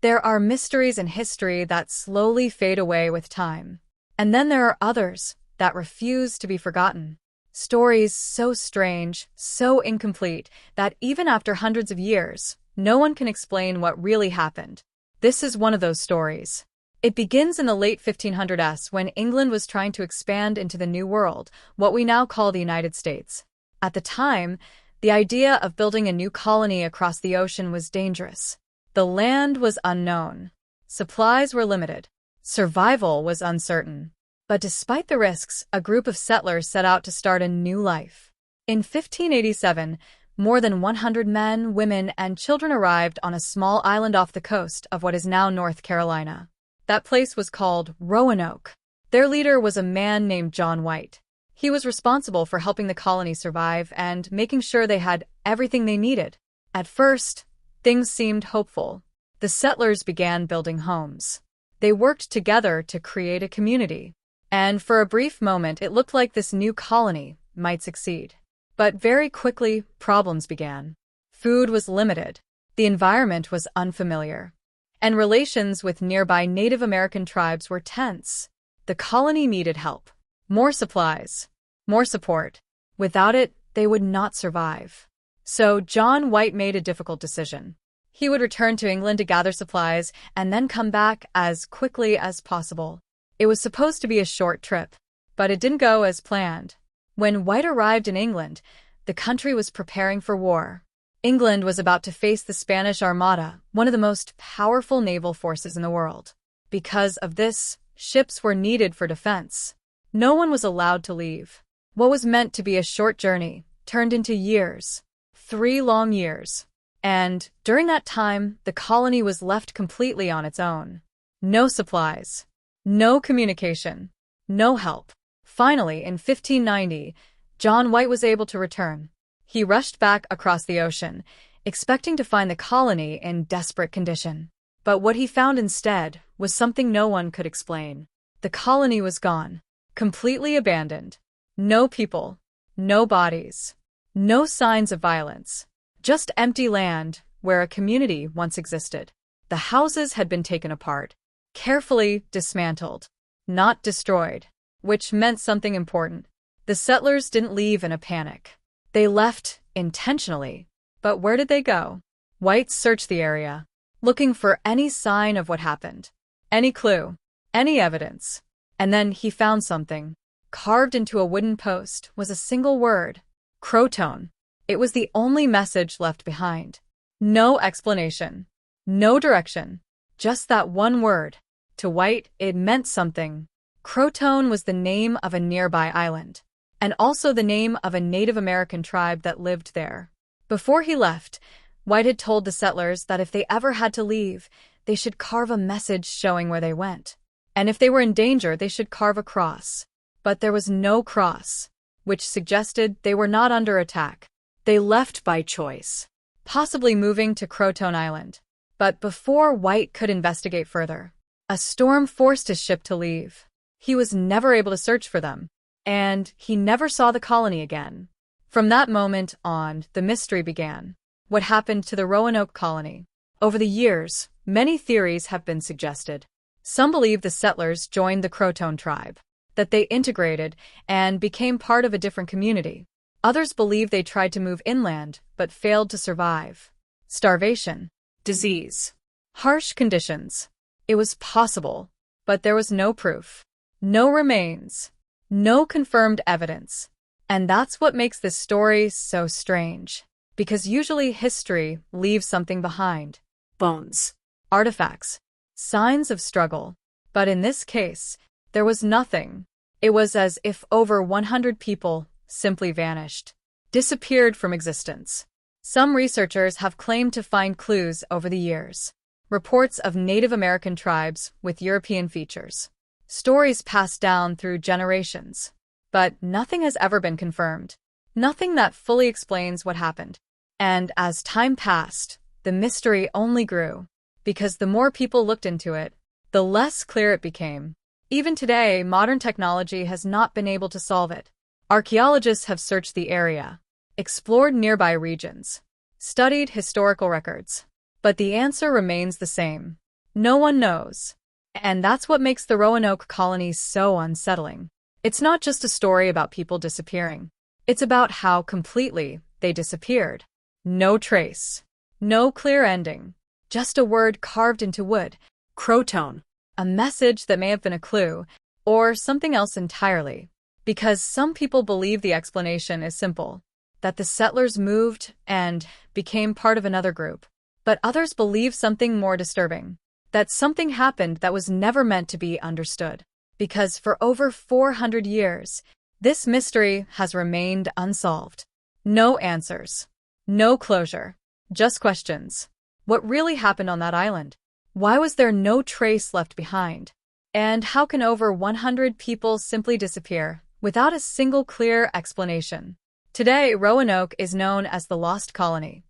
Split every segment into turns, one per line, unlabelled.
There are mysteries in history that slowly fade away with time. And then there are others that refuse to be forgotten. Stories so strange, so incomplete, that even after hundreds of years, no one can explain what really happened. This is one of those stories. It begins in the late 1500s when England was trying to expand into the New World, what we now call the United States. At the time, the idea of building a new colony across the ocean was dangerous. The land was unknown. Supplies were limited. Survival was uncertain. But despite the risks, a group of settlers set out to start a new life. In 1587, more than 100 men, women, and children arrived on a small island off the coast of what is now North Carolina. That place was called Roanoke. Their leader was a man named John White. He was responsible for helping the colony survive and making sure they had everything they needed. At first, things seemed hopeful. The settlers began building homes. They worked together to create a community. And for a brief moment, it looked like this new colony might succeed. But very quickly, problems began. Food was limited. The environment was unfamiliar. And relations with nearby Native American tribes were tense. The colony needed help. More supplies. More support. Without it, they would not survive. So John White made a difficult decision. He would return to England to gather supplies and then come back as quickly as possible. It was supposed to be a short trip, but it didn't go as planned. When White arrived in England, the country was preparing for war. England was about to face the Spanish Armada, one of the most powerful naval forces in the world. Because of this, ships were needed for defense. No one was allowed to leave. What was meant to be a short journey turned into years. 3 long years. And during that time, the colony was left completely on its own. No supplies. No communication. No help. Finally, in 1590, John White was able to return. He rushed back across the ocean, expecting to find the colony in desperate condition. But what he found instead was something no one could explain. The colony was gone. Completely abandoned. No people. No bodies. No signs of violence. Just empty land where a community once existed. The houses had been taken apart. Carefully dismantled. Not destroyed. Which meant something important. The settlers didn't leave in a panic. They left intentionally. But where did they go? White searched the area, looking for any sign of what happened. Any clue. Any evidence. And then he found something. Carved into a wooden post was a single word. CROATOAN. It was the only message left behind. No explanation. No direction. Just that one word. To White, it meant something. CROATOAN was the name of a nearby island, and also the name of a Native American tribe that lived there. Before he left, White had told the settlers that if they ever had to leave, they should carve a message showing where they went. And if they were in danger, they should carve a cross. But there was no cross, which suggested they were not under attack. They left by choice, possibly moving to CROATOAN Island. But before White could investigate further, a storm forced his ship to leave. He was never able to search for them, and he never saw the colony again. From that moment on, the mystery began. What happened to the Roanoke colony? Over the years, many theories have been suggested. Some believe the settlers joined the CROATOAN tribe, that they integrated and became part of a different community. Others believe they tried to move inland but failed to survive. Starvation, disease, harsh conditions. It was possible, but there was no proof. No remains. No confirmed evidence. And that's what makes this story so strange. Because usually history leaves something behind. Bones. Artifacts. Signs of struggle. But in this case, there was nothing. It was as if over 100 people simply vanished. Disappeared from existence. Some researchers have claimed to find clues over the years. Reports of Native American tribes with European features. Stories passed down through generations. But nothing has ever been confirmed. Nothing that fully explains what happened. And as time passed, the mystery only grew. Because the more people looked into it, the less clear it became. Even today, modern technology has not been able to solve it. Archaeologists have searched the area, explored nearby regions, studied historical records. But the answer remains the same. No one knows. And that's what makes the Roanoke colony so unsettling. It's not just a story about people disappearing. It's about how completely they disappeared. No trace. No clear ending. Just a word carved into wood. CROATOAN. A message that may have been a clue, or something else entirely. Because some people believe the explanation is simple, that the settlers moved and became part of another group. But others believe something more disturbing, that something happened that was never meant to be understood. Because for over 400 years, this mystery has remained unsolved. No answers. No closure. Just questions. What really happened on that island? Why was there no trace left behind? And how can over 100 people simply disappear without a single clear explanation? Today, Roanoke is known as the Lost Colony,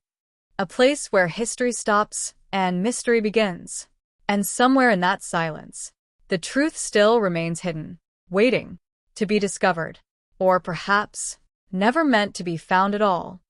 a place where history stops and mystery begins. And somewhere in that silence, the truth still remains hidden, waiting to be discovered, or perhaps never meant to be found at all.